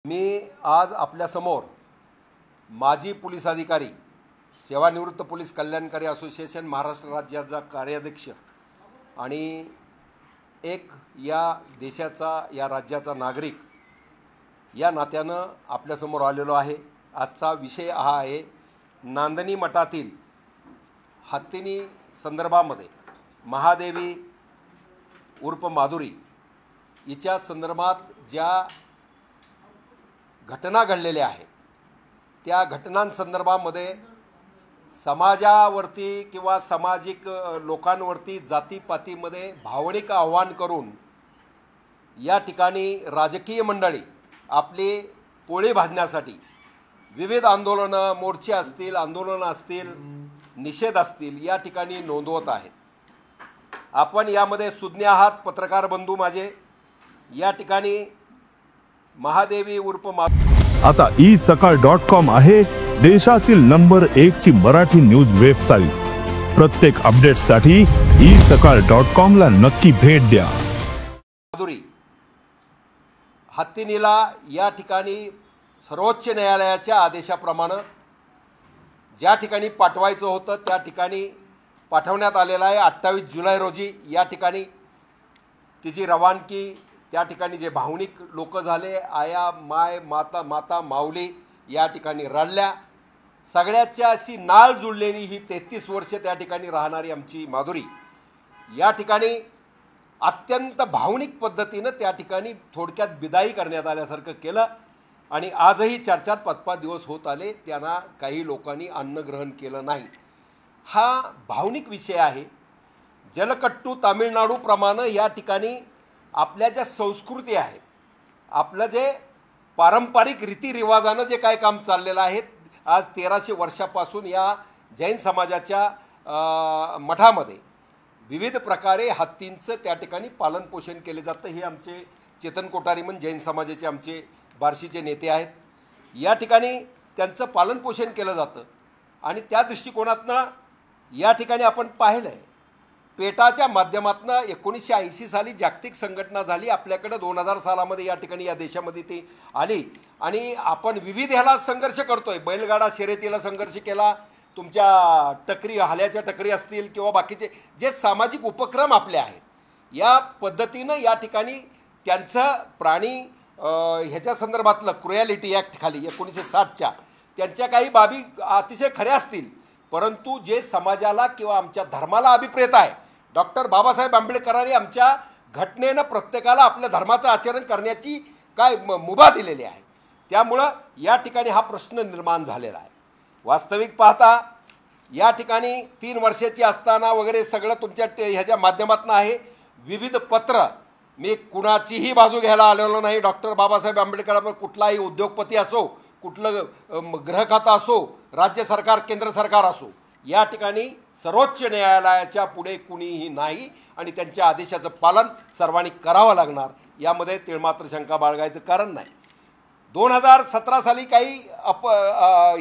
मी आज आपल्या समोर माजी पोलीस अधिकारी सेवानिवृत्त पोलीस कल्याणकारी असोसिएशन महाराष्ट्र राज्याचा कार्याध्यक्ष आणि एक या देशाचा या राज्याचा नागरिक या नात्यानं आपल्या समोर आलेलो आहे। आजचा विषय हा आहे नांदणी मठातील हत्तीनी संदर्भामध्ये महादेवी उर्फ माधुरी हिच्या संदर्भात ज्या घटना घडलेल्या आहेत त्या घटनांसंदर्भामध्ये समाजावरती किंवा सामाजिक लोकांवरती जातीपातीमध्ये भावनिक आव्हान करून या ठिकाणी राजकीय मंडळी आपली पोळी भाजण्यासाठी विविध आंदोलनं मोर्चे असतील आंदोलनं असतील निषेध असतील या ठिकाणी नोंदवत आहेत। आपण यामध्ये सुज्ञ आहात पत्रकार बंधू माझे। या ठिकाणी महादेवी उर्फ आता isakal.com आहे देशातील नंबर 1 ची मराठी न्यूज वेबसाईट। प्रत्येक अपडेटसाठी isakal.com ला नक्की भेट द्या। माधुरी हत्तीनीला या ठिकाणी सर्वोच्च न्यायालयाच्या आदेशाप्रमाणे ज्या ठिकाणी पाठवायचं होतं त्या ठिकाणी पाठवण्यात आलेला आहे। 28 जुलै रोजी या ठिकाणी तिची रवानगी त्या ठिकाणी जे भावनिक लोक झाले आया माय माता माऊली या ठिकाणी रडल्या। सगळ्याच्या अशी नाळ जुळलेली ही 33 वर्ष त्या ठिकाणी राहणारी आमची माधुरी या ठिकाणी अत्यंत भावनिक पद्धतीने त्या ठिकाणी थोडक्यात विदाई करण्यात आल्यासारखं केलं आणि आजही 4-5 दिवस होत आले त्यांना काही लोकांनी अन्नग्रहण केलं नाही। हा भावनिक विषय आहे। जलकट्टू तामिळनाडूप्रमाणे या ठिकाणी आपल्या ज्या संस्कृती आहेत आपलं जे पारंपरिक रीतिरिवाजानं जे काय काम चाललेलं आहे आज 1300 वर्षापासून या जैन समाजाच्या मठामध्ये विविध प्रकारे हत्तींचं त्या ठिकाणी पालनपोषण केले जातं। हे आमचे चेतन कोठारी म्हणून जैन समाजाचे आमचे बार्शीचे नेते आहेत। या ठिकाणी त्यांचं पालनपोषण केलं जातं आणि त्या दृष्टिकोनातनं या ठिकाणी आपण पाहिलं आहे पेटाच्या माध्यमातून 1980 साली जागतिक संघटना झाली। आपल्याकडे 2000 सालामध्ये या ठिकाणी या देशामध्ये ती आली आणि आपण विविध ह्याला संघर्ष करतोय। बैलगाडा शर्यतीला संघर्ष केला, तुमच्या टकरी हाल्याच्या टकरी असतील किंवा बाकीचे जे सामाजिक उपक्रम आपले आहेत या पद्धतीनं या ठिकाणी त्यांचं प्राणी ह्याच्या संदर्भातलं क्रुएलिटी ॲक्ट खाली 1960च्या त्यांच्या काही बाबी अतिशय खऱ्या असतील परंतु जे समाजाला किंवा आमच्या धर्माला अभिप्रेत आहे डॉक्टर बाबासाहेब आंबेडकरांनी आमच्या घटनेनं प्रत्येकाला आपल्या धर्माचं आचरण करण्याची काय मुभा दिलेली आहे। त्यामुळं या ठिकाणी हा प्रश्न निर्माण झालेला आहे। वास्तविक पाहता या ठिकाणी 3 वर्षाची असताना वगैरे सगळं तुमच्या ह्याच्या माध्यमातून आहे विविध पत्र। मी कुणाचीही बाजू घ्यायला आलेलो नाही। डॉक्टर बाबासाहेब आंबेडकरांवर कुठलाही उद्योगपती असो कुठलं गृह खातं असो राज्य सरकार केंद्र सरकार असो या ठिकाणी सर्वोच्च न्यायालयाच्या पुढे कुणीही नाही आणि त्यांच्या आदेशाचं पालन सर्वांनी करावं लागणार यामध्ये तिळमात्र शंका बाळगायचं कारण नाही। 2017 साली काही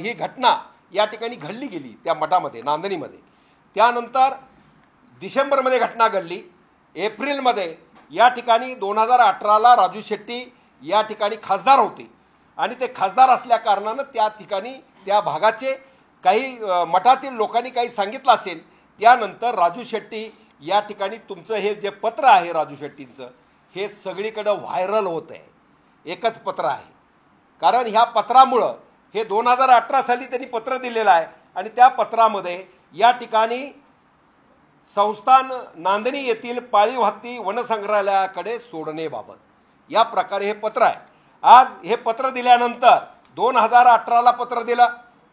ही घटना या ठिकाणी घडली गेली त्या मठामध्ये नांदणीमध्ये। त्यानंतर डिसेंबरमध्ये घटना घडली। एप्रिलमध्ये या ठिकाणी 2018ला राजू शेट्टी या ठिकाणी खासदार होते आणि ते खासदार असल्या कारणानं त्या ठिकाणी त्या भागाचे काही मठातील लोकांनी काही सांगितलं असेल त्यानंतर राजू शेट्टी या ठिकाणी तुमचं हे जे पत्र आहे राजू शेट्टींचं हे सगळीकडे व्हायरल होत आहे। एकच पत्र आहे कारण ह्या पत्रामुळं हे 2018 साली त्यांनी पत्र दिलेलं आहे आणि त्या पत्रामध्ये या ठिकाणी संस्थान नांदणी येथील पाळीव हत्ती वनसंग्रहालयाकडे सोडण्याबाबत या प्रकारे हे पत्र आहे। आज हे पत्र दिल्यानंतर 2018ला पत्र दिलं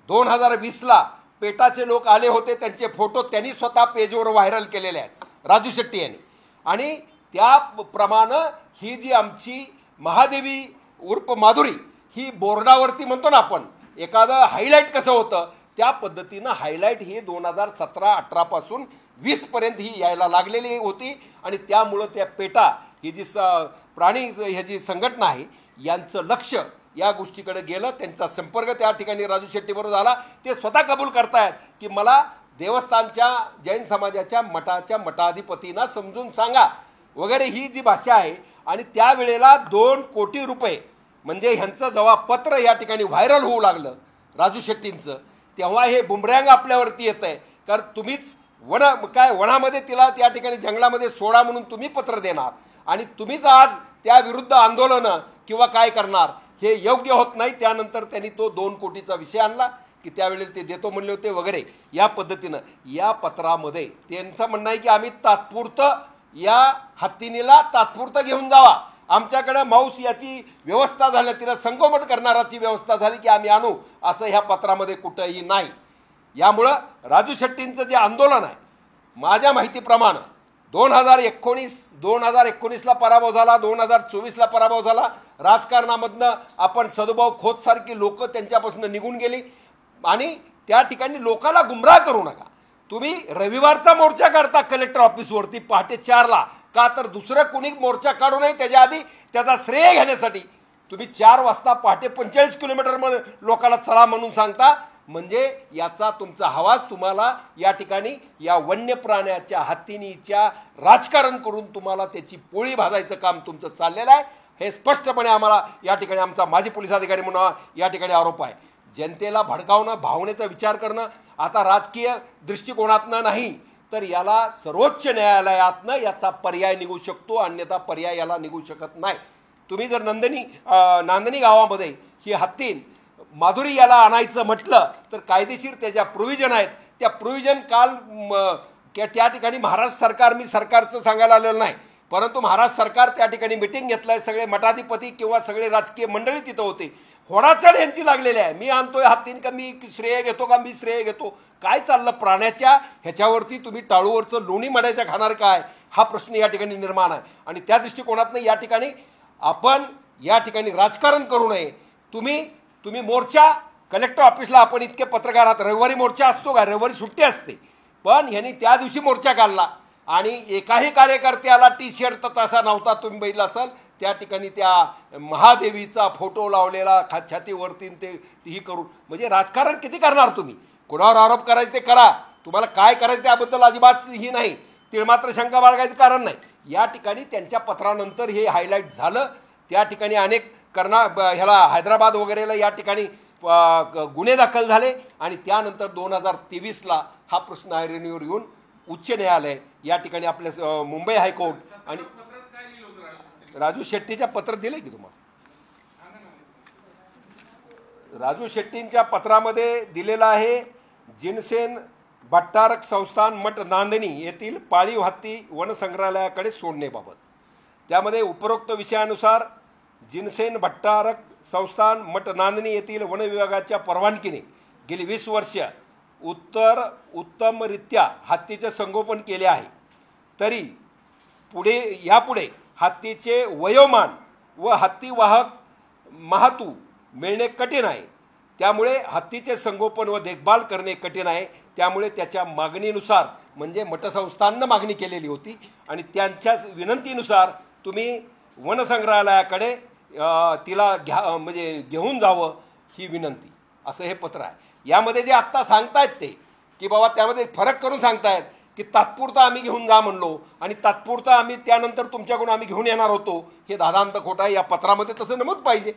2020ला पेटाचे लोक आले होते त्यांचे फोटो त्यांनी स्वतः पेजवर व्हायरल केलेले आहेत राजू शेट्टी यांनी आणि त्याप्रमाणे ही जी आमची महादेवी उर्फ माधुरी ही बोर्डावरती म्हणतो ना आपण एखादं हायलाईट कसं होतं त्या पद्धतीनं हायलाईट ही 2017-18 पासून 20 पर्यंत ही यायला लागलेली होती आणि त्यामुळं त्या पेटा ही जी प्राणी ह्याची संघटना आहे यांचं लक्ष या गोष्टीकडे गेलं। त्यांचा संपर्क त्या ठिकाणी राजू शेट्टीबरोबर झाला। ते स्वतः कबूल करतायत की मला देवस्थानच्या जैन समाजाच्या मठाच्या मठाधिपतींना समजून सांगा वगैरे ही जी भाषा आहे आणि त्यावेळेला 2 कोटी रुपये म्हणजे ह्यांचं जेव्हा पत्र या ठिकाणी व्हायरल होऊ लागलं राजू शेट्टींचं, तेव्हा हे बुमरँग आपल्यावरती येत आहे. कारण तुम्हीच वनामध्ये तिला त्या ठिकाणी जंगलामध्ये सोडा म्हणून तुम्ही पत्र देणार आणि तुम्हीच आज त्या विरुद्ध आंदोलनं किंवा काय करणार, हे योग्य होत नाही. त्यानंतर त्यांनी तो 2 कोटीचा विषय आणला की त्यावेळेला ते देतो म्हणले होते वगैरे. या पद्धतीनं या पत्रामध्ये त्यांचं म्हणणं आहे की आम्ही तात्पुरतं या हत्तीनीला तात्पुरतं घेऊन जावा, आमच्याकडे माऊस याची व्यवस्था झाली, तिला संगोपन करणाराची व्यवस्था झाली की आम्ही आणू, असं ह्या पत्रामध्ये कुठंही नाही. यामुळं राजू शेट्टींचं जे आंदोलन आहे माझ्या माहितीप्रमाणे 2019ला पराभव झाला, 2024ला पराभव झाला. राजकारणामधनं आपण सदुभाऊ खोतसारखी लोक त्यांच्यापासून निघून गेली आणि त्या ठिकाणी लोकांना गुमराह करू नका. तुम्ही रविवारचा मोर्चा काढता कलेक्टर ऑफिसवरती पहाटे 4ला, का तर दुसरं कोणी मोर्चा काढू नये त्याच्या आधी त्याचा श्रेय घेण्यासाठी तुम्ही 4 वाजता पहाटे 45 किलोमीटर लोकांना चला म्हणून सांगता. म्हणजे याचा तुमचा हवास तुम्हाला या ठिकाणी या वन्य प्राण्याच्या हत्तीनीच्या राजकारण करून तुम्हाला त्याची पोळी भाजायचं काम तुमचं चाललेलं आहे. हे स्पष्टपणे आम्हाला या ठिकाणी आमचा माजी पोलीस अधिकारी म्हणून या ठिकाणी आरोप आहे. जनतेला भडकावणं, भावनेचा विचार करणं आता राजकीय दृष्टिकोनातनं नाही तर याला सर्वोच्च न्यायालयातनं याचा पर्याय निघू शकतो, अन्यथा पर्याय याला निघू शकत नाही. तुम्ही जर नांदणी गावामध्ये ही हत्तीन माधुरी याला आणायचं म्हटलं तर कायदेशीर त्याच्या प्रोव्हिजन आहेत. त्या प्रोव्हिजन काल त्या ठिकाणी महाराष्ट्र सरकार, मी सरकारचं सांगायला आलेलं नाही, परंतु महाराष्ट्र सरकार त्या ठिकाणी मिटिंग घेतलं आहे. सगळे मठाधिपती किंवा सगळे राजकीय मंडळी तिथं होते. होडाचढ यांची लागलेली आहे. मी आणतोय हत्तीन का मी श्रेय घेतो का मी श्रेय घेतो, काय चाललं प्राण्याच्या ह्याच्यावरती तुम्ही टाळूवरचं लोणी मड्याच्या खाणार काय, हा प्रश्न या ठिकाणी निर्माण आहे. आणि त्या दृष्टिकोनातनं या ठिकाणी आपण या ठिकाणी राजकारण करू नये. तुम्ही मोर्चा कलेक्टर ऑफिसला आपण इतके पत्रकार आहात, रविवारी मोर्चा असतो का, रविवारी सुट्टी असते, पण ह्यांनी त्या दिवशी मोर्चा काढला आणि एकाही कार्यकर्त्याला T-शर्ट तसा नव्हता. तुम्ही बघितलं असाल त्या ठिकाणी त्या महादेवीचा फोटो लावलेला छातीवरती ते ही करून. म्हणजे राजकारण किती करणार तुम्ही, कोणावर आरोप करायचे ते करा, तुम्हाला काय करायचं त्याबद्दल अजिबात ही नाही, तिळमात्र शंका बाळगायचं कारण नाही. या ठिकाणी त्यांच्या पत्रानंतर हे हायलाईट झालं. त्या ठिकाणी अनेक ह्याला हैदराबाद वगैरेला या ठिकाणी गुन्हे दाखल झाले आणि त्यानंतर 2023ला हा प्रश्न ऐरणीवर येऊन उच्च न्यायालय या ठिकाणी आपल्या मुंबई हायकोर्ट आणि राजू शेट्टीच्या पत्र दिले की तुम्हाला, राजू शेट्टींच्या पत्रामध्ये दिलेलं आहे जिनसेन भट्टारक संस्थान मठ नांदणी येथील पाळीव हत्ती वनसंग्रहालयाकडे सोडण्याबाबत. त्यामध्ये उपरोक्त विषयानुसार जिनसेन भट्टारक संस्थान मठ नांदणी येथील वन विभागाच्या परवानगीने गेली 20 वर्ष उत्तमरित्या हत्तीचे संगोपन केले आहे. तरी यापुढे हत्तीचे वयोमान व हत्तीवाहक महातू मिळणे कठीण आहे. त्यामुळे हत्तीचे संगोपन व देखभाल करणे कठीण आहे. त्यामुळे त्याच्या मागणीनुसार म्हणजे मठसंस्थांना मागणी केलेली होती आणि त्यांच्या विनंतीनुसार तुम्ही वनसंग्रहालयाकडे तिला म्हणजे घेऊन जावं ही विनंती, असं हे पत्र आहे. यामध्ये जे आत्ता सांगतायत ते की बाबा त्यामध्ये फरक करून सांगतायत की तात्पुरता आम्ही घेऊन जा म्हणलो आणि तात्पुरता आम्ही त्यानंतर तुमच्याकडून आम्ही घेऊन येणार होतो, हे दादांत खोटा आहे. या पत्रामध्ये तसं नमूद पाहिजे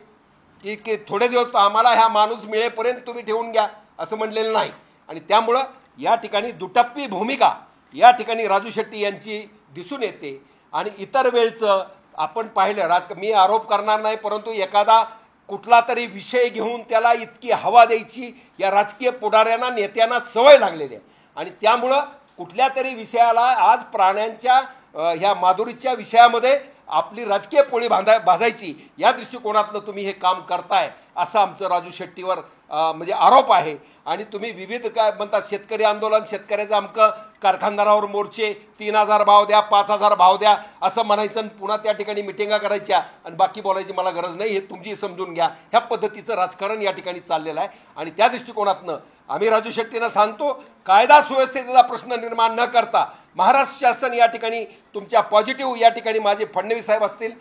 की थोडे दिवस आम्हाला ह्या माणूस मिळेपर्यंत तुम्ही ठेवून घ्या असं म्हणलेलं नाही. आणि त्यामुळं या ठिकाणी दुटप्पी भूमिका या ठिकाणी राजू शेट्टी यांची दिसून येते. आणि इतर वेळचं आपण पाहिलं मी आरोप करणार नाही, परंतु एखादा कुठला तरी विषय घेऊन त्याला इतकी हवा द्यायची या राजकीय पुढाऱ्यांना नेत्यांना सवय लागलेली आहे. आणि त्यामुळं कुठल्या तरी विषयाला आज प्राण्यांच्या ह्या माधुरीच्या विषयामध्ये आपली राजकीय पोळी भाजायची या दृष्टिकोनातनं तुम्ही हे काम करताय असं आमचं राजू शेट्टीवर म्हणजे आरोप आहे. आणि तुम्ही विविध काय म्हणतात शेतकरी आंदोलन, शेतकऱ्याचं अमकं कारखानदारावर मोर्चे, 3000 भाव द्या, 5000 भाव द्या असं म्हणायचं आणि पुन्हा त्या ठिकाणी मिटिंगा करायच्या आणि बाकी बोलायची मला गरज नाही, हे तुमची समजून घ्या. ह्या पद्धतीचं राजकारण या ठिकाणी चाललेलं आहे. आणि त्या दृष्टिकोनातनं आम्ही राजू शेट्टींना सांगतो, कायदा सुव्यवस्थेचा प्रश्न निर्माण न करता महाराष्ट्र शासन या ठिकाणी तुमच्या पॉझिटिव्ह या ठिकाणी माझे फडणवीस साहेब असतील,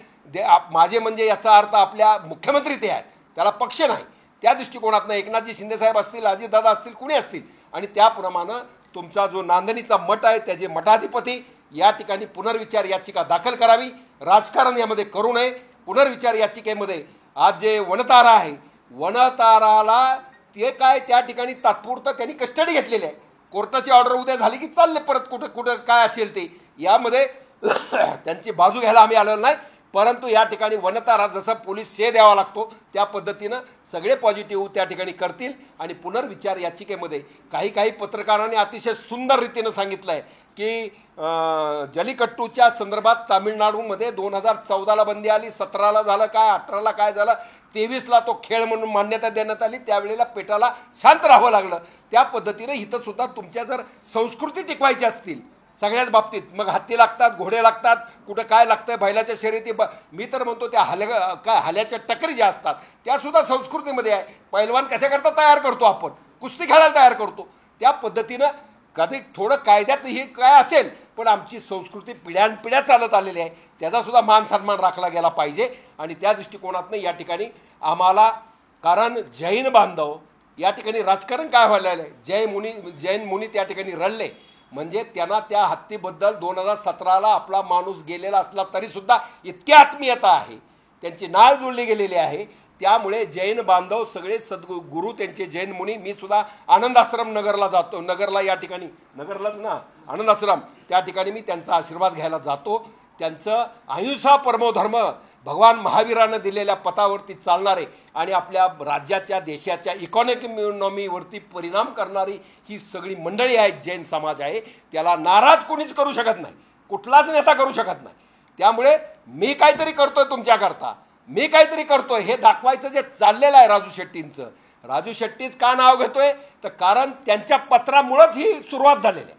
माझे म्हणजे याचा अर्थ आपल्या मुख्यमंत्री ते आहेत, त्याला पक्ष नाही, त्या दृष्टिकोनातनं एकनाथजी शिंदेसाहेब असतील, अजितदादा असतील, कुणी असतील आणि त्याप्रमाणे तुमचा जो नांदणीचा मठ आहे त्याचे मठाधिपती या ठिकाणी पुनर्विचार याचिका दाखल करावी. राजकारण यामध्ये करू नये. पुनर्विचार याचिकेमध्ये आज जे वनतारा आहे, वनताराला ते काय त्या ठिकाणी तात्पुरतं त्यांनी कस्टडी घेतलेली आहे. कोर्टाची ऑर्डर उद्या झाली की चालले परत कुठं कुठं काय असेल ते. यामध्ये त्यांची बाजू घ्यायला आम्ही आलेलो नाही, परंतु या ठिकाणी वनतारा जसं पोलीस शे द्यावा लागतो त्या पद्धतीनं सगळे पॉझिटिव्ह त्या ठिकाणी करतील. आणि पुनर्विचार याचिकेमध्ये काही पत्रकारांनी अतिशय सुंदर रीतीनं सांगितलं आहे की जलीकट्टूच्या संदर्भात तामिळनाडूमध्ये 2014ला बंदी आली, 17ला झालं काय, 18ला काय झालं, 23ला तो खेळ म्हणून मान्यता देण्यात आली, त्यावेळेला पेटाला शांत राहावं लागलं. त्या पद्धतीनं इथं सुद्धा तुमच्या जर संस्कृती टिकवायची असतील सगळ्याच बाबतीत, मग हत्ती लागतात, घोडे लागतात, कुठं काय लागतं, बैलाच्या शर्यती, मी तर म्हणतो त्या हाल्याच्या टकरी ज्या असतात त्यासुद्धा संस्कृतीमध्ये आहे. पैलवान कशाकरता तयार करतो आपण, कुस्ती खेळायला तयार करतो. त्या पद्धतीनं कधी थोडं कायद्यात ही काय असेल, पण आमची संस्कृती पिढ्यानपिढ्या चालत आलेली आहे, त्याचासुद्धा मान सन्मान राखला गेला पाहिजे. आणि त्या दृष्टिकोनातनं या ठिकाणी आम्हाला, कारण जैन बांधव या ठिकाणी राजकारण काय व्हायला आहे, जैन मुनी त्या ठिकाणी रडले, म्हणजे त्यांना त्या हत्तीबद्दल 2017ला आपला माणूस गेलेला असला तरीसुद्धा इतकी आत्मीयता आहे, त्यांची नाळ जुळली गेलेली आहे. त्यामुळे जैन बांधव सगळे सद्गुरू त्यांचे जैन मुनी, मी सुद्धा आनंद आश्रम नगरला जातो, नगरला या ठिकाणी नगरलाच ना आनंद आश्रम, त्या ठिकाणी मी त्यांचा आशीर्वाद घ्यायला जातो. त्यांचं अहिंसा परमो धर्म भगवान महावीरानं दिलेल्या पथावरती चालणारे आणि आपल्या राज्याच्या देशाच्या इकॉनॉमीवरती परिणाम करणारी ही सगळी मंडळी आहेत, जैन समाज आहे, त्याला नाराज कोणीच करू शकत नाही, कुठलाच नेता करू शकत नाही. त्यामुळे मी काहीतरी करतोय तुमच्याकरता, मी काहीतरी करतोय हे दाखवायचं जे चाललेलं आहे राजू शेट्टींचं. राजू शेट्टीच का नाव घेतोय, तर कारण त्यांच्या पत्रामुळंच ही सुरुवात झालेली आहे.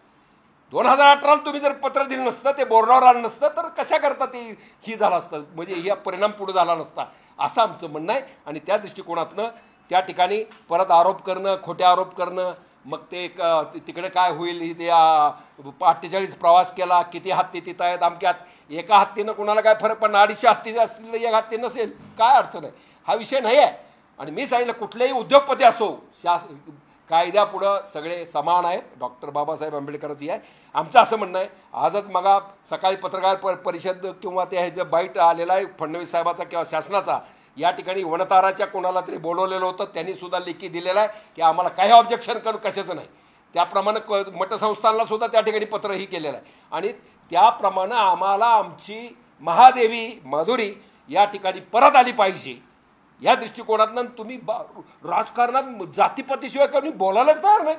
2018ला तुम्ही जर पत्र दिलं नसतं, ते बोर्डावर आलं नसतं, तर कशा करता ते ही झालं असतं, म्हणजे या परिणाम पुढे झाला नसता, असं आमचं म्हणणं आहे. आणि त्या दृष्टिकोनातनं त्या ठिकाणी परत आरोप करणं, खोटे आरोप करणं, मग ते तिकडे काय होईल, ते 48 प्रवास केला, किती हत्ती तिथं आहेत, अमक्यात एका हत्तीनं कुणाला काय फरक पडणार, 250 हत्ती असतील तर एक हत्ती नसेल, काय अडचण आहे, हा विषय नाही आहे. आणि मी सांगितलं कुठलेही उद्योगपती असो, कायद्यापुढं सगळे समान आहेत, डॉक्टर बाबासाहेब आंबेडकरची आहे आमचं असं म्हणणं आहे. आजच मगा सकाळी पत्रकार परिषद किंवा ते ह्याचं बाईट आलेला आहे फडणवीस साहेबाचा किंवा शासनाचा, या ठिकाणी वनताराच्या कोणाला तरी बोलवलेलं होतं, त्यांनी सुद्धा लेखी दिलेला आहे की आम्हाला काही ऑब्जेक्शन करू कशाचं नाही. त्याप्रमाणे मठसंस्थांना सुद्धा त्या ठिकाणी पत्रही केलेलं आहे. आणि त्याप्रमाणे आम्हाला आमची महादेवी माधुरी या ठिकाणी परत आली पाहिजे. या दृष्टिकोनातनं तुम्ही राजकारणात जातीपतीशिवाय कोणी बोलायलाच तयार नाही.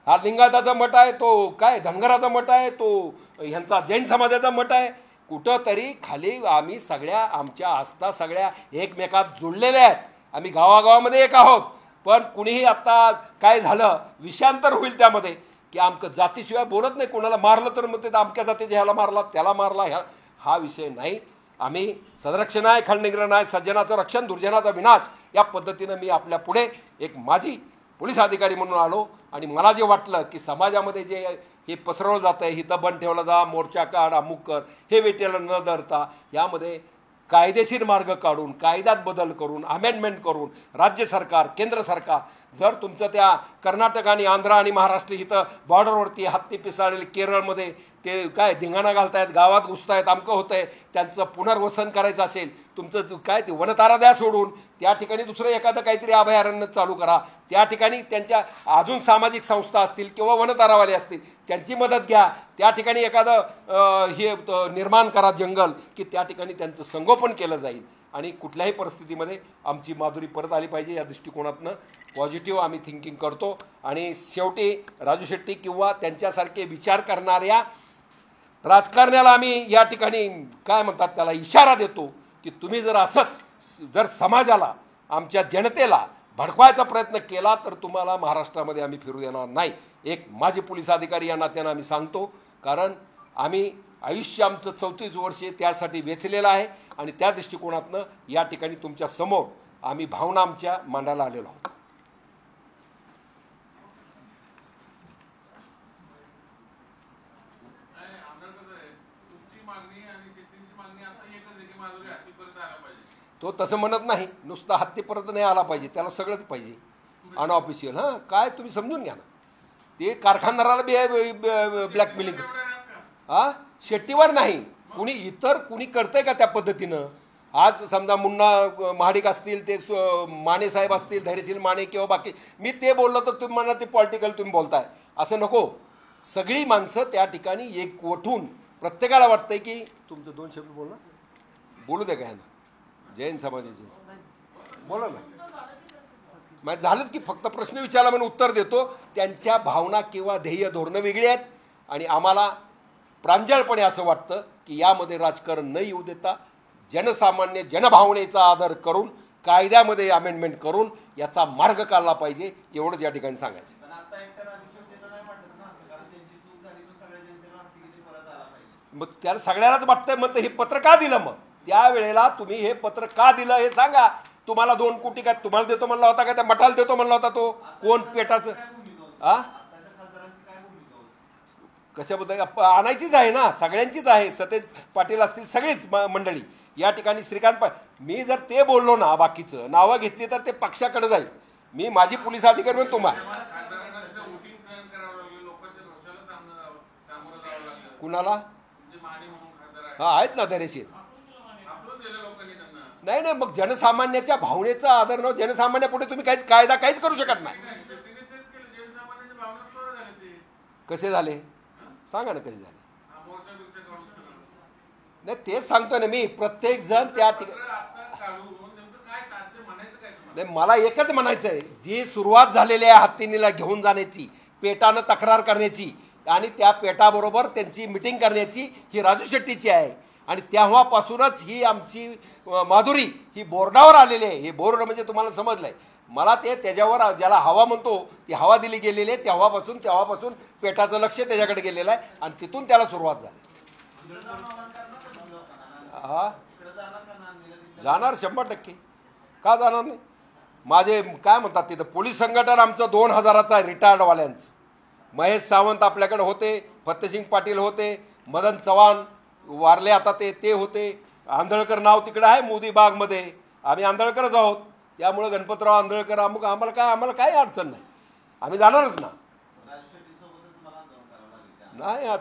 हा लिंगायताचा मठ आहे, तो काय धनगराचा मठ आहे, तो ह्यांचा जैन समाजाचा मठ आहे, कुठंतरी खाली आम्ही सगळ्या आमच्या आस्था सगळ्या एकमेकात जुळलेल्या आहेत, आम्ही गावागावामध्ये एक आहोत. पण कुणीही आत्ता काय झालं विषांतर होईल त्यामध्ये की आमचं जातीशिवाय बोलत नाही, कोणाला मारलं तर मग ते आमक्या जातीच्या ह्याला मारला त्याला मारला, हा विषय नाही. आम्ही सदरक्षण आहे, खलनिग्रहण आहे, सज्जनाचं रक्षण दुर्जनाचा विनाश, या पद्धतीनं मी आपल्या पुढे एक माजी पोलीस अधिकारी म्हणून आलो. आणि मला जे वाटलं की समाजामध्ये जे हे पसरवलं जातं आहे, हिथं बंद ठेवलं जा, मोर्चा काढ, अमुक कर, हे वेटेला न धरता यामध्ये कायदेशीर मार्ग काढून, कायद्यात बदल करून, अमेंडमेंट करून राज्य सरकार, केंद्र सरकार, जर तुमचं त्या कर्नाटक आणि आंध्र आणि महाराष्ट्र इथं बॉर्डरवरती हत्ती पिसाळलेले, केरळमध्ये ते काय धिंगाणा घालतायत, गावात घुसतायत, अमकं होतं आहे, त्यांचं पुनर्वसन करायचं असेल, तुमचं काय ते वनतारा द्या सोडून त्या ठिकाणी दुसरं एखादं काहीतरी अभयारण्य चालू करा. त्या ठिकाणी त्यांच्या अजून सामाजिक संस्था असतील किंवा वनतारावाले असतील त्यांची मदत घ्या. त्या ठिकाणी एखादं हे निर्माण करा जंगल की त्या ठिकाणी त्यांचं संगोपन केलं जाईल. आणि कुठल्याही परिस्थितीमध्ये आमची माधुरी परत आली पाहिजे या दृष्टिकोनातनं पॉझिटिव्ह आम्ही थिंकिंग करतो. आणि शेवटी राजू शेट्टी किंवा त्यांच्यासारखे विचार करणाऱ्या राजकारण्याला आम्ही या ठिकाणी काय म्हणतात त्याला इशारा देतो की तुम्ही जर असंच जर समाजाला, आमच्या जनतेला भडकवायचा प्रयत्न केला तर तुम्हाला महाराष्ट्रामध्ये आम्ही फिरू देणार नाही. एक माजी पोलीस अधिकारी या नात्यानं आम्ही सांगतो, कारण आम्ही आयुष्य आमचं 34 वर्षे त्यासाठी वेचलेलं आहे. आणि त्या दृष्टिकोनातनं या ठिकाणी तुमच्या समोर आम्ही भावना आमच्या मांडायला आलेलो आहोत. तो तसं म्हणत नाही, नुसतं हत्ती परत नाही आला पाहिजे, त्याला सगळंच पाहिजे अनऑफिशियल. हां काय तुम्ही समजून घ्या ना, ते कारखानदाराला ब्लॅकमेलिंग शेट्टीवर नाही, कुणी इतर कुणी करतंय का त्या पद्धतीनं. आज समजा मुन्ना महाडिक असतील, ते माने साहेब असतील, धैर्यशील माने किंवा बाकी, मी ते बोललो तर तुम्ही म्हणा ते पॉलिटिकल तुम्ही बोलताय, असं नको. सगळी माणसं त्या ठिकाणी एकवटून प्रत्येकाला वाटतंय की तुमचं 2 शब्द बोला, बोलू द्या काय ना, जैन समाजाचे बोला ना. मग झालं की फक्त प्रश्न विचारला म्हणून उत्तर देतो. त्यांच्या भावना किंवा ध्येय धोरणं वेगळी आहेत आणि आम्हाला प्रांजळपणे असं वाटतं की यामध्ये राजकारण न येऊ देता जनसामान्य जनभावनेचा आदर करून कायद्यामध्ये अमेंडमेंट करून याचा मार्ग काढला पाहिजे, एवढंच या ठिकाणी सांगायचं. मग त्याला सगळ्यालाच वाटतंय, मग हे पत्र का दिलं? मग त्यावेळेला तुम्ही हे पत्र का दिलं हे सांगा. तुम्हाला 2 कोटी काय तुम्हाला देतो म्हणला होता का त्या मठाला देतो म्हणला होता? तो कोण पेटाचं कशाबद्दल आणायचीच आहे ना, सगळ्यांचीच आहे. सतेज पाटील असतील, सगळीच मंडळी या ठिकाणी. श्रीकांत मी जर ते बोललो ना, बाकीचं नावं घेतली तर ते पक्षाकडे जाईल. मी माझी पोलीस अधिकारी म्हणून तुम्हाला कुणाला हा आहेत ना धैर्यशील. नाही नाही, मग जनसामान्याच्या भावनेचा आदर न जनसामान्यापुढे तुम्ही काहीच कायदा काहीच करू शकत नाही. कसे झाले सांगा ना, कसे झाले? नाही तेच सांगतोय ना मी. प्रत्येक जण त्या नाही, मला एकच म्हणायचं आहे, जी सुरुवात झालेली आहे हत्तीनीला घेऊन जाण्याची, पेटानं तक्रार करण्याची आणि त्या पेटाबरोबर त्यांची मिटिंग करण्याची, ही राजू शेट्टीची आहे. आणि तेव्हापासूनच ही आमची माधुरी ही बोर्डावर आलेली आहे. हे बोर्ड म्हणजे तुम्हाला समजलंय. मला ते त्याच्यावर ज्याला हवा म्हणतो ती हवा दिली गेलेली आहे. तेव्हापासून पेटाचं लक्ष त्याच्याकडे गेलेलं आहे आणि तिथून त्याला सुरुवात झाली. हा जाणार 100%. का जाणार नाही? माझे काय म्हणतात तिथं पोलीस संघटन आमचं 2000चं आहे, रिटायर्डवाल्यांचं. महेश सावंत आपल्याकडे होते, फत्तेसिंग पाटील होते, मदन चव्हाण वारले आता ते होते. आंधळकर नाव तिकडे आहे मोदी बागमध्ये, आम्ही आंधळकरच आहोत. त्यामुळे गणपतराव आंधळकर आम्हाला काय अडचण नाही, आम्ही जाणारच ना. नाही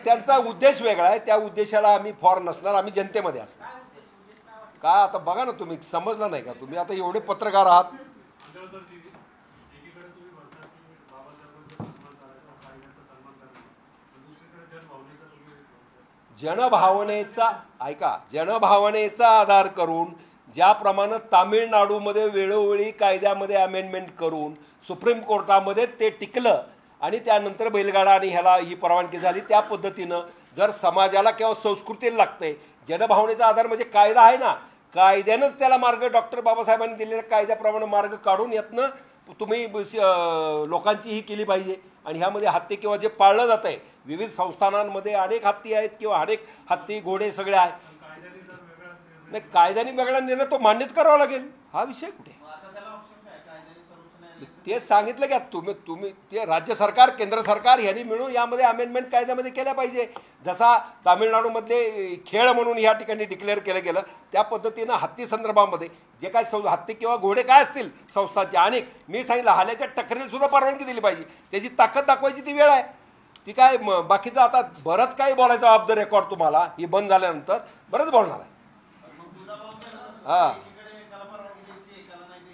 त्यांचा उद्देश वेगळा आहे, त्या उद्देशाला आम्ही फॉर नसणार, आम्ही जनतेमध्ये असणार. काय आता बघा ना, तुम्ही समजलं नाही का? तुम्ही आता एवढे पत्रकार आहात. जनभावनेचा ऐका, जनभावनेचा आधार करून ज्याप्रमाणे तामिळनाडूमध्ये वेळोवेळी कायद्यामध्ये अमेंडमेंट करून सुप्रीम कोर्टामध्ये ते टिकलं आणि त्यानंतर बैलगाडा आणि ह्याला ही परवानगी झाली, त्या पद्धतीनं जर समाजाला किंवा संस्कृतीला लागतंय, जनभावनेचा आधार म्हणजे कायदा आहे ना, कायद्यानंच त्याला मार्ग, डॉक्टर बाबासाहेबांनी दिलेल्या कायद्याप्रमाणे मार्ग काढून यातनं तुम्ही लोकांची ही केली पाहिजे. आणि ह्यामध्ये हत्ती किंवा जे पाळलं जात आहे, विविध संस्थानांमध्ये अनेक हत्ती आहेत किंवा अनेक हत्ती घोडे सगळे आहेत. नाही, कायद्याने वेगळा निर्णय तो मान्यच करावा लागेल. हा विषय कुठे? तेच सांगितलं की तुम्ही ते राज्य सरकार केंद्र सरकार ह्यांनी मिळून यामध्ये अमेंडमेंट कायद्यामध्ये केल्या पाहिजे. जसा तामिळनाडूमधले खेळ म्हणून या ठिकाणी डिक्लेअर केलं गेलं, त्या पद्धतीनं हत्ती संदर्भामध्ये जे काय हत्ती किंवा घोडे काय असतील संस्थांचे अनेक, मी सांगितलं हाल्याच्या टक्करीला सुद्धा परवानगी दिली पाहिजे. त्याची ताकद दाखवायची ती वेळ आहे. ती काय बाकीचं आता बरंच काही बोलायचं ऑफ द रेकॉर्ड तुम्हाला ही बंद झाल्यानंतर बरंच बोलणार आहे. हा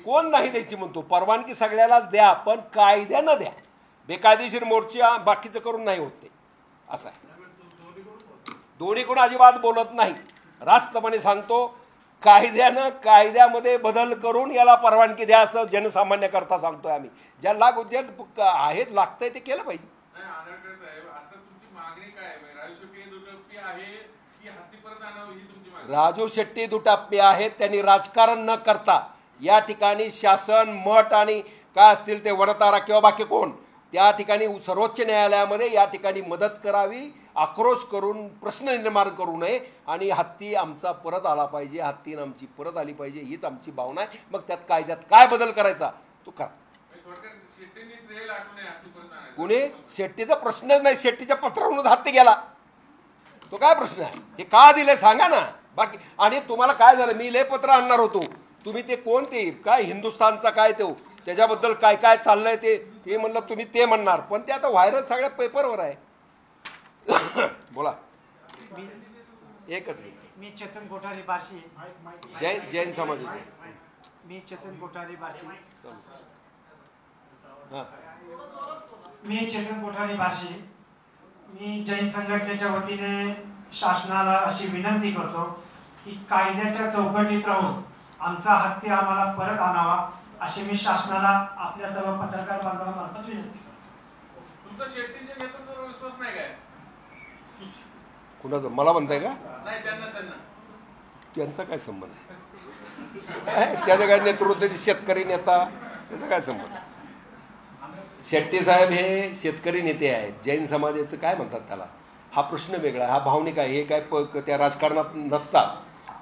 कोण नाही द्यायची म्हणतो? परवानगी सगळ्यालाच द्या, पण कायद्यानं द्या. बेकायदेशीर मोर्चा बाकीचं करून नाही होत ते, असं आहे. दोन्हीकडून अजिबात बोलत नाही, रास्तपणे सांगतो. कायद्यामध्ये बदल करून याला परवानगी द्या, असं जनसामान्यकरता सांगतोय आम्ही. ज्या आहेत लागतंय ते केलं पाहिजे. राजू शेट्टी दुटप्पे आहेत. त्यांनी राजकारण न करता या ठिकाणी शासन मठ आणि काय असतील ते वनतारा किंवा बाकी कोण त्या ठिकाणी सर्वोच्च न्यायालयामध्ये या ठिकाणी मदत करावी, आक्रोश करून प्रश्न निर्माण करू नये आणि हत्ती आमचा परत आला पाहिजे, हत्तीनं आमची परत आली पाहिजे, हीच आमची भावना आहे. मग त्यात कायद्यात काय बदल करायचा तो करा. कुणी शेट्टीचा प्रश्न नाही, शेट्टीच्या पत्रावरूनच हत्ती गेला, तो काय प्रश्न आहे? हे का दिले सांगा ना. बाकी आणि तुम्हाला काय झालं, मी लय पत्र आणणार होतो, तुम्ही ते कोण ते काय हिंदुस्थानचा काय तो त्याच्याबद्दल काय काय चाललंय ते म्हणलं तुम्ही ते म्हणणार, पण ते आता व्हायरल सगळ्या पेपरवर आहे. बोला एकच मिनिट. मी चेतन कोठारी बार्शी. जैन समाजाचे. मी चेतन कोठारी बार्शी. हां, मी चेतन कोठारी बार्शी. मी जैन संघटनेच्या वतीने शासनाला अशी विनंती करतो की कायद्याच्या चौकटीत राहून आमचा हत्ती आम्हाला परत आणावा अशी मी शासनाला आपल्या सर्व पत्रकार बांधवांमार्फत विनंती करतो. तुमचा शेट्टीच्या नेतृत्वावर विश्वास नाही काय? कुणाचं मला म्हणताय का? नाही, त्यांना त्यांचा काय संबंध आहे? त्याचं काय नेतृत्व, शेतकरी नेता, त्याचा काय संबंध? शेट्टी साहेब हे शेतकरी नेते आहेत. जैन समाजाचं काय म्हणतात त्याला, हा प्रश्न वेगळा, हा भावनिक आहे. हे काय त्या राजकारणात नसतात.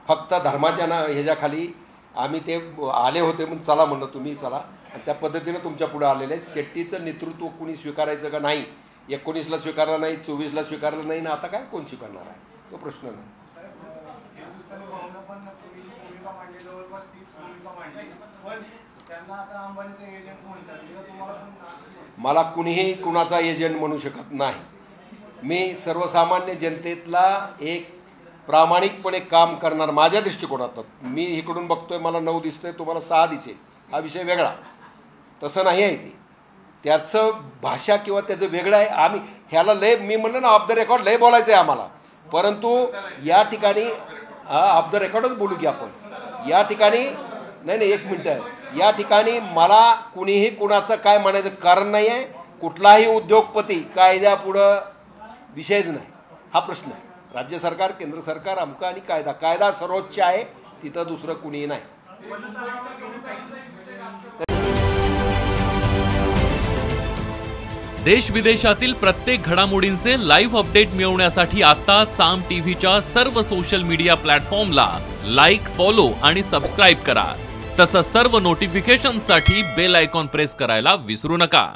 फक्त धर्माच्या ह्याच्याखाली आम्ही ते आले होते म्हणून चला म्हणलं, तुम्ही चला, आणि त्या पद्धतीनं तुमच्या पुढे आलेले आहे. शेट्टीचं नेतृत्व कोणी स्वीकारायचं का नाही? 19ला स्वीकारलं नाही, 24ला स्वीकारलं नाही ना, आता काय कोण स्वीकारणार आहे? तो प्रश्न नाही. मला कुणीही कुणाचा एजंट म्हणू शकत नाही. मी सर्वसामान्य जनतेतला एक प्रामाणिकपणे काम करणार माझ्या दृष्टिकोनातून. मी इकडून बघतोय, मला 9 दिसतोय, तुम्हाला 6 दिसेल, हा विषय वेगळा. तसं नाही आहे ते. त्याचं भाषा किंवा त्याचं वेगळं आहे. आम्ही ह्याला लय, मी म्हणलं ना, ऑफ द रेकॉर्ड लय बोलायचं आहे आम्हाला. परंतु या ठिकाणी ऑफ द रेकॉर्डच बोलू की आपण. या ठिकाणी नाही, 1 मिनटं आहे. या ठिकाणी मला कुणीही कुणाचं काय म्हणायचं कारण नाही आहे. कुठलाही उद्योगपती कायद्यापुढं विषयच नाही, हा प्रश्न आहे. राज्य सरकार, केंद्र सरकार, अमका आणि कायदा सर्वोच्च आहे, तिथं दुसरं कुणीही नाही. देश विदेशातील प्रत्येक घडामोडींचे लाईव्ह अपडेट मिळवण्यासाठी आता साम टीव्हीच्या सर्व सोशल मीडिया प्लॅटफॉर्मला लाईक, फॉलो आणि सबस्क्राईब करा. तसंच सर्व नोटिफिकेशनसाठी बेल आयकॉन प्रेस करायला विसरू नका.